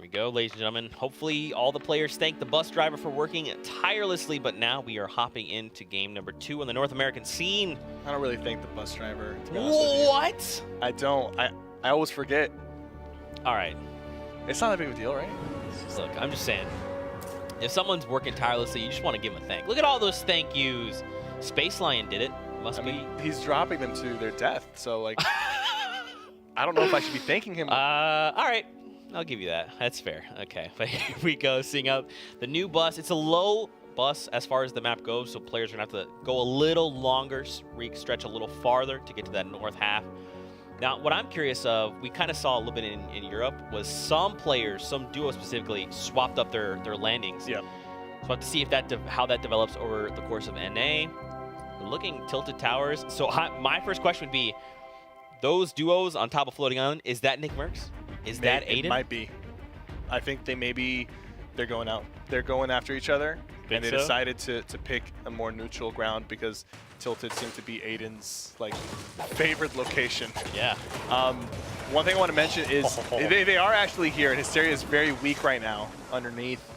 we go, ladies and gentlemen. Hopefully all the players thank the bus driver for working tirelessly, but now we are hopping into game number 2 on the North American scene. I don't really thank the bus driver, to be honest with you. What? I don't. I always forget. All right. It's not that big of a deal, right? Look, I'm just saying, if someone's working tirelessly, you just want to give them a thank. Look at all those thank yous. Space Lion did it. Must be. He's dropping them to their death, so like, I don't know if I should be thanking him. All right. I'll give you that. That's fair. Okay, but here we go, seeing out the new bus. It's a low bus as far as the map goes, so players are going to have to go a little longer, stretch a little farther to get to that north half. Now, what I'm curious of, we kind of saw a little bit in Europe, was some players, some duos specifically, swapped up their landings. Yeah. So we'll have to see if how that develops over the course of NA. We're looking Tilted Towers. So my first question would be, those duos on top of Floating Island, is that Nick Mercs? Is that Aiden? It might be. I think they're going out. They're going after each other, and they decided to pick a more neutral ground because Tilted seemed to be Aiden's like favorite location. Yeah. One thing I want to mention is they are actually here, and Hysteria is very weak right now underneath.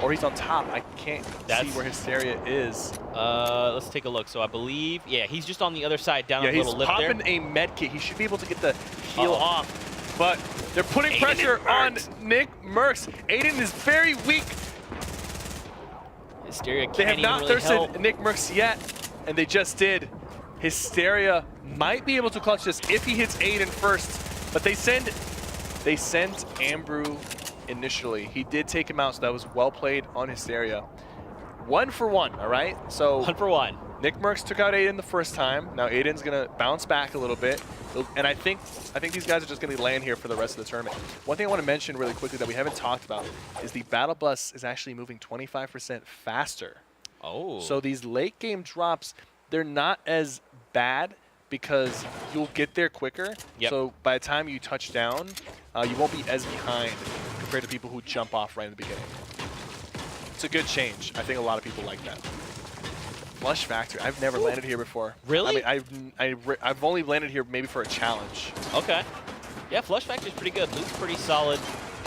Or he's on top. I can't see where Hysteria is. Let's take a look. So I believe, yeah, he's just on the other side down a little lip there. Yeah, he's popping a med kit. He should be able to get the heal off. But they're putting pressure on Nick Mercs. Aiden is very weak. Hysteria can't They have not even really thirsted help. Nick Mercs yet, and they just did. Hysteria might be able to clutch this if he hits Aiden first. But they send Ambrew initially. He did take him out, so that was well played on Hysteria. 1 for 1, all right? So 1 for 1. Nick Mercs took out Aiden the first time. Now Aiden's gonna bounce back a little bit, and I think these guys are just gonna land here for the rest of the tournament. One thing I want to mention really quickly that we haven't talked about is the battle bus is actually moving 25% faster. Oh. So these late game drops, they're not as bad because you'll get there quicker. Yep. So by the time you touch down, you won't be as behind compared to people who jump off right in the beginning. It's a good change. I think a lot of people like that. Flush Factory. I've never landed here before. Really? I mean, I've only landed here maybe for a challenge. Okay. Yeah, Flush Factory is pretty good. Loot's pretty solid.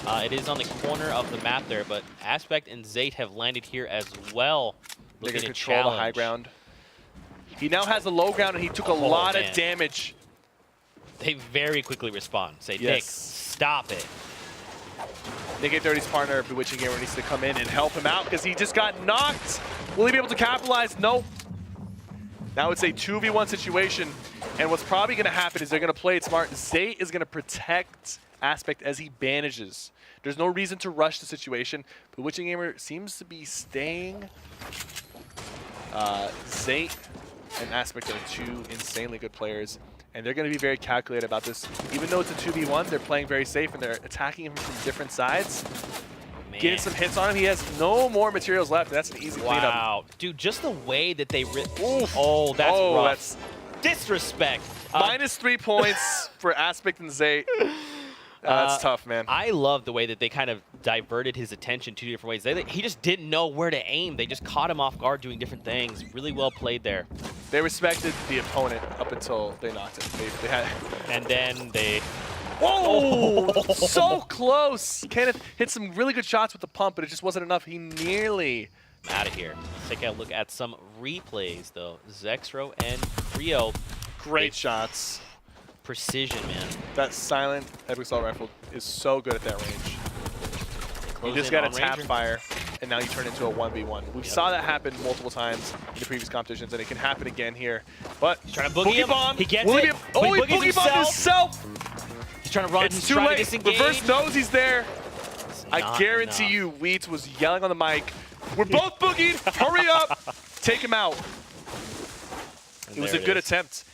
It is on the corner of the map there, but Aspect and Zayt have landed here as well. They're going to control the high ground. He now has the low ground, and he took a lot of damage. They very quickly respond. Say, yes. Nick, stop it. Nick A30's partner, Bewitching Gamer, needs to come in and help him out because he just got knocked. Will he be able to capitalize? Nope. Now it's a 2v1 situation, and what's probably going to happen is they're going to play it smart. Zayt is going to protect Aspect as he bandages. There's no reason to rush the situation. Bewitching Gamer seems to be staying. Zayt and Aspect are 2 insanely good players, and they're going to be very calculated about this. Even though it's a 2v1, they're playing very safe, and they're attacking him from different sides. Getting some hits on him. He has no more materials left. That's an easy cleanup. Wow. Dude, just the way that they Oh, that's rough. That's disrespect. -3 points for Aspect and Zayt. That's tough, man. I love the way that they kind of diverted his attention 2 different ways. He just didn't know where to aim. They just caught him off guard doing different things. Really well played there. They respected the opponent up until they knocked him. They had, and then they... Whoa! So close! Kenneth hit some really good shots with the pump, but it just wasn't enough. He nearly... Out of here. Let's take a look at some replays, though. Zexro and Rio. Great shots. Precision, man. That silent Epic Assault Rifle is so good at that range. You just got to tap fire, and now you turn into a 1v1. We saw that happen multiple times in the previous competitions, and it can happen again here. But he's trying to boogie bomb. He gets it. Oh, he boogie bombed himself. He's trying to run. It's too late. Reverse knows he's there. I guarantee you, Wheats was yelling on the mic. We're both boogied. Hurry up. Take him out. It was a good attempt.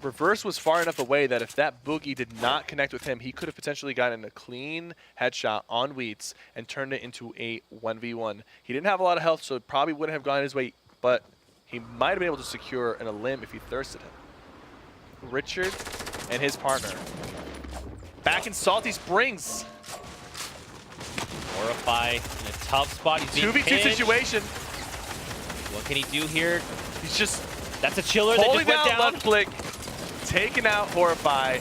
Reverse was far enough away that if that boogie did not connect with him, he could have potentially gotten a clean headshot on Wheats and turned it into a 1v1. He didn't have a lot of health, so it probably wouldn't have gone his way, but he might have been able to secure a limb if he thirsted him. Richard and his partner. Back in Salty Springs. Horrify in a tough spot. He's 2v2 situation. What can he do here? He's just that's a chiller that just went down. Left click, taking out Horrify,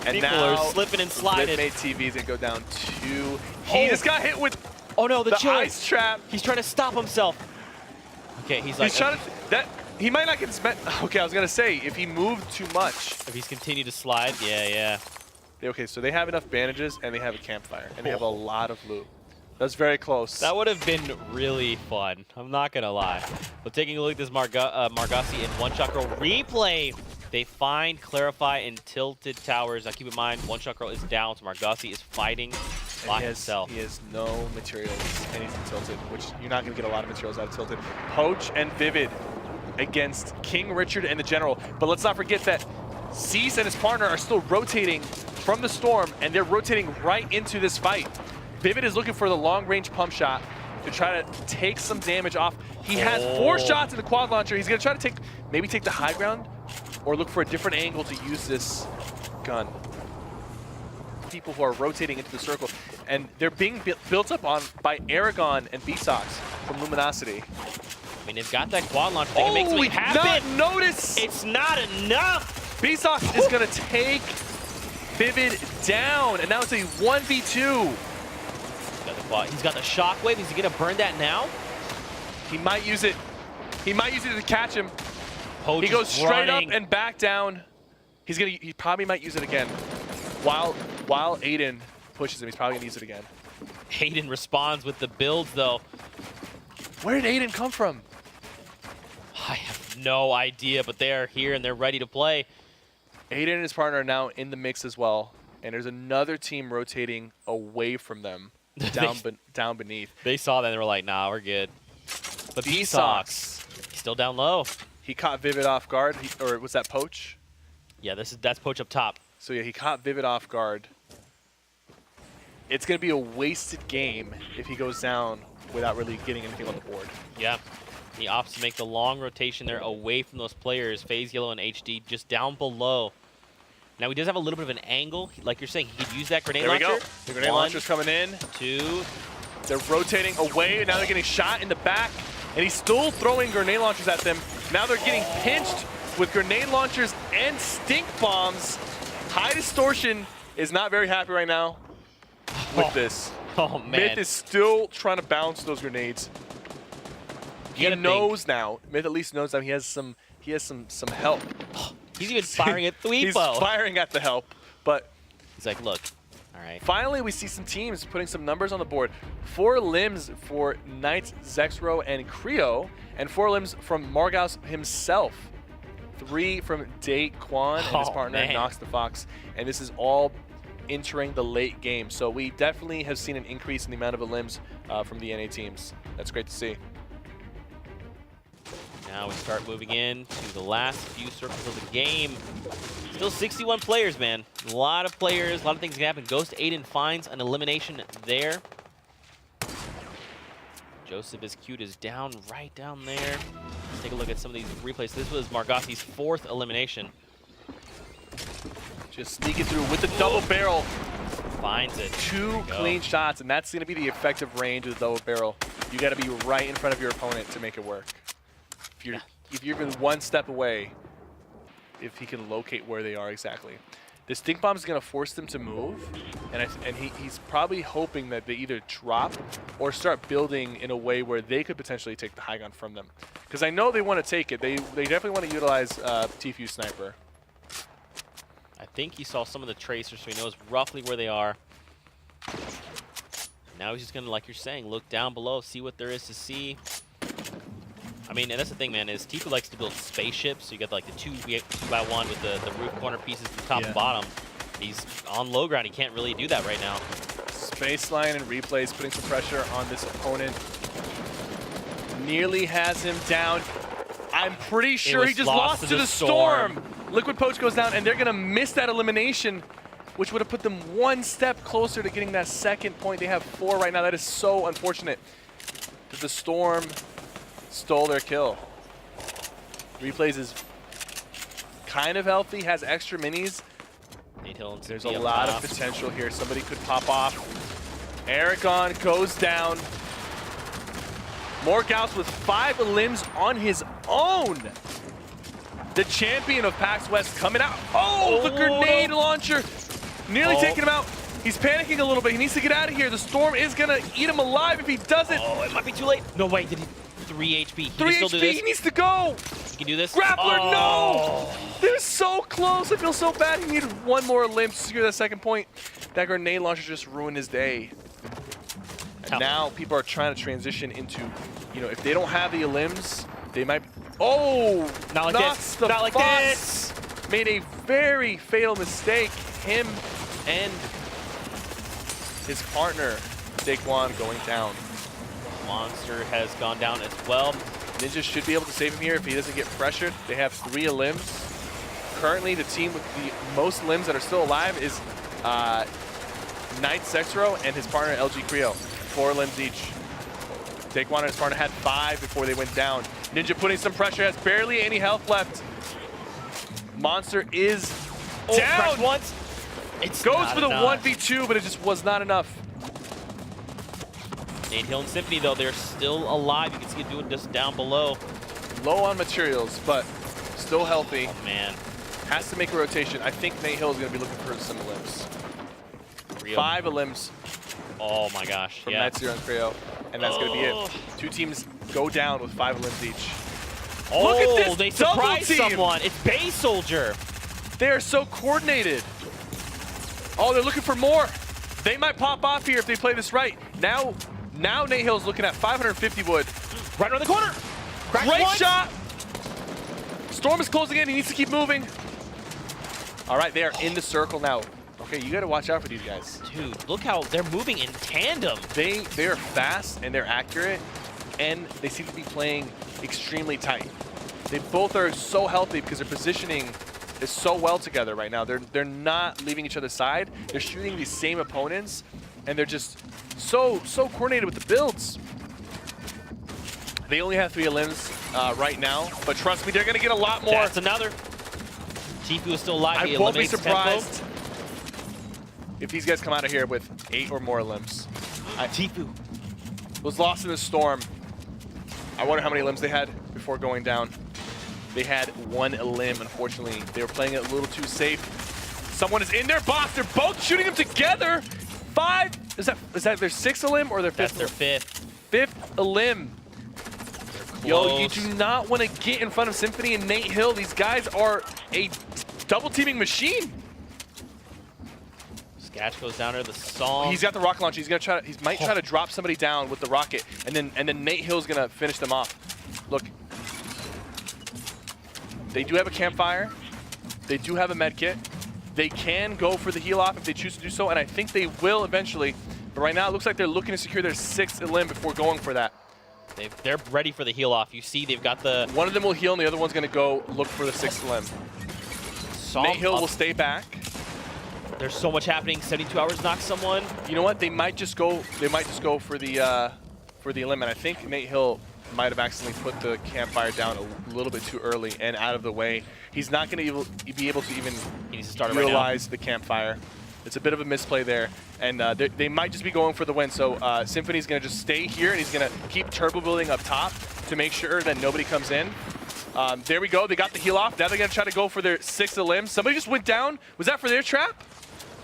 And People now are slipping and sliding. Litmate TV is going to go down 2. He just got hit with oh no, the chiller. ice trap. He's trying to stop himself. Okay, he's like... trying to... He might not get spent... Okay, I was going to say, if he moved too much... If he's continued to slide, yeah. Okay, so they have enough bandages, and they have a campfire, and they have a lot of loot. That's very close. That would have been really fun. I'm not going to lie. But taking a look at this Margassi in one-shot girl replay, they find Clarify in Tilted Towers. Now keep in mind, one-shot girl is down, so Margassi is fighting by himself. He has no materials, and he's in Tilted, which you're not going to get a lot of materials out of Tilted. Poach and Vivid against King Richard and the General. But let's not forget that Cease and his partner are still rotating from the Storm, and they're rotating right into this fight. Vivid is looking for the long-range pump shot to try to take some damage off. He has 4 shots in the quad launcher. He's going to try to maybe take the high ground or look for a different angle to use this gun. People who are rotating into the circle, and they're being built up on by Aragon and B-Sox from Luminosity. I mean, they've got that quad launcher. They can make something happen. Not notice. It's not enough. B-Sox is going to take Vivid down, and now it's a 1v2. He's got the shockwave. Is he gonna burn that now? He might use it. He might use it to catch him. Poach he goes straight running up and back down. He probably might use it again. While Aiden pushes him, he's probably gonna use it again. Aiden responds with the builds though. Where did Aiden come from? I have no idea, but they are here and they're ready to play. Aiden and his partner are now in the mix as well, and there's another team rotating away from them. Down beneath. They saw that and they were like, nah, we're good. But B-Sox, still down low. He caught Vivid off guard, or was that Poach? Yeah, that's Poach up top. So yeah, he caught Vivid off guard. It's going to be a wasted game if he goes down without really getting anything on the board. Yeah, he opts to make the long rotation there away from those players. FaZe Yellow and HD just down below. Now he does have a little bit of an angle. Like you're saying, he could use that grenade launcher. There we go. The grenade launcher's coming in. 2. They're rotating away. Now they're getting shot in the back. And he's still throwing grenade launchers at them. Now they're getting pinched with grenade launchers and stink bombs. High Distortion is not very happy right now with this. Oh, man. Myth is still trying to bounce those grenades. He knows now. Myth at least knows that he has some help. He's even firing at Thweepo. He's firing at the help, but he's like, look, all right. Finally, we see some teams putting some numbers on the board. 4 limbs for Knights, Zexro, and Creo, and 4 limbs from Margaus himself. 3 from Date Quan and his partner, Nox the Fox. And this is all entering the late game. So we definitely have seen an increase in the amount of limbs from the NA teams. That's great to see. Now we start moving in to the last few circles of the game. Still 61 players, man. A lot of players, a lot of things can happen. Ghost Aiden finds an elimination there. Joseph is cute, is down right down there. Let's take a look at some of these replays. This was Margassi's 4th elimination. Just sneaking through with the double barrel. Finds it. 2 clean shots, and that's going to be the effective range of the double barrel. You got to be right in front of your opponent to make it work. If you're even 1 step away, if he can locate where they are exactly. The stink bomb is going to force them to move, and he's probably hoping that they either drop or start building in a way where they could potentially take the high ground from them. Because I know they want to take it. They definitely want to utilize Tfue Sniper. I think he saw some of the tracers, so he knows roughly where they are. Now he's just going to, like you're saying, look down below, see what there is to see. I mean, and that's the thing, man, is Tfue likes to build spaceships. So you got like the 2x1 with the roof corner pieces from top and bottom. He's on low ground. He can't really do that right now. Spaceline and replays putting some pressure on this opponent. Nearly has him down. I'm pretty sure he just lost to the Storm. Liquid Poach goes down, and they're going to miss that elimination, which would have put them 1 step closer to getting that 2nd point. They have 4 right now. That is so unfortunate. The Storm stole their kill. Replays is kind of healthy, has extra minis. There's a lot of potential here. Somebody could pop off. Aragon goes down. Morghouse with 5 limbs on his own. The champion of PAX West coming out. Oh, the grenade launcher Nearly taking him out. He's panicking a little bit. He needs to get out of here. The storm is going to eat him alive if he doesn't. Oh, it might be too late. No, wait. Did he? 3 HP. He 3 can still do HP. this. He needs to go. He can do this. Grappler, oh. no! They're so close. I feel so bad. He needed one more limb to secure that second point. That grenade launcher just ruined his day. And now people are trying to transition into, you know, if they don't have the limbs, they might. Oh! Not like knocks this. The Not like box. this. Made a very fatal mistake. Him and his partner, Daquan, going down. Monster has gone down as well. Ninja should be able to save him here if he doesn't get pressured. They have 3 limbs. Currently, the team with the most limbs that are still alive is Knight Sexro and his partner LG Creo. 4 limbs each. Daquan and his partner had 5 before they went down. Ninja putting some pressure, has barely any health left. Monster is down. Once. It Goes for the 1v2, but it just was not enough. Natehill and Symphony, though, they're still alive. You can see it doing just down below. Low on materials, but still healthy. Oh, man. Has to make a rotation. I think Natehill is going to be looking for some limbs. 5 limbs. Oh, my gosh. From yeah. Night Zero and Creo. And that's going to be it. 2 teams go down with 5 limbs each. Oh, look at this they double surprised team. someone. It's Bay Soldier. They are so coordinated. Oh, they're looking for more. They might pop off here if they play this right. Now Natehill's looking at 550 wood. Right around the corner. Great shot. Storm is closing in. He needs to keep moving. All right, they are in the circle now. Okay, you got to watch out for these guys. Dude, look how they're moving in tandem. They are fast and they're accurate, and they seem to be playing extremely tight. They both are so healthy because their positioning is so well together right now. They're not leaving each other's side. They're shooting these same opponents, and they're just so coordinated with the builds. They only have 3 limbs right now, but trust me, they're going to get a lot more. That's another. Tifu is still alive. I won't be surprised if these guys come out of here with 8 or more limbs. Tifu was lost in the storm. I wonder how many limbs they had before going down. They had 1 limb, unfortunately. They were playing it a little too safe. Someone is in their box. They're both shooting them together. 5. Is that their 6th limb or their 5th? That's their 5th. 5th limb. Yo, you do not want to get in front of Symphony and Natehill. These guys are a double teaming machine. Sketch goes down to the song. He's got the rocket launch. He's gonna try. He might try to drop somebody down with the rocket, and then Natehill's gonna finish them off. Look, they do have a campfire. They do have a med kit. They can go for the heal off if they choose to do so, and I think they will eventually. But right now, it looks like they're looking to secure their 6th limb before going for that. They're ready for the heal off. You see, they've got the. One of them will heal, and the other one's gonna go look for the 6th limb. Natehill will stay back. There's so much happening. 72 hours knocks someone. You know what? They might just go. They might just go for the limb, and I think Natehill might have accidentally put the campfire down a little bit too early and out of the way. He's not going to be able to even utilize the campfire. It's a bit of a misplay there, and they might just be going for the win. So Symphony's going to just stay here, and he's going to keep turbo building up top to make sure that nobody comes in. There we go. They got the heal off. Now they're going to try to go for their 6th limb. Somebody just went down. Was that for their trap?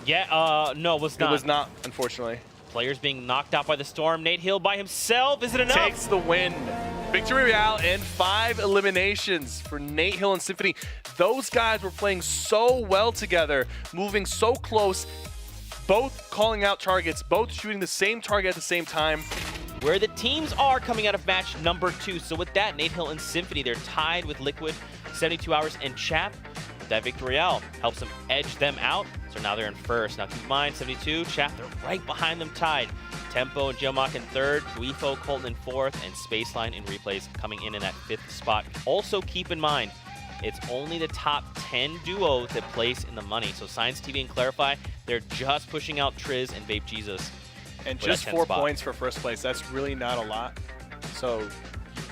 Yeah, no, it was not. It was not, unfortunately. Players being knocked out by the storm. Natehill by himself. Is it enough? Takes the win. Victory Royale and 5 eliminations for Natehill and Symphony. Those guys were playing so well together, moving so close, both calling out targets, both shooting the same target at the same time. Where the teams are coming out of match number 2. So with that, Natehill and Symphony, they're tied with Liquid, 72 Hours, and Chap. That Victory Royale helps them edge them out. So now they're in first. Now keep in mind, 72, Chap, they're right behind them tied. Tempo and Geomach in 3rd, Guifo, Colton in 4th, and Spaceline in replays coming in that 5th spot. Also keep in mind, it's only the top 10 duos that place in the money. So Science TV and Clarify, they're just pushing out Triz and Vape Jesus. And just 4 points for first place. That's really not a lot. So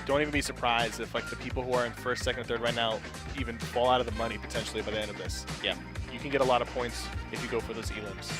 don't even be surprised if like the people who are in 1st, 2nd, 3rd right now even fall out of the money potentially by the end of this. Yeah. You can get a lot of points if you go for those elims.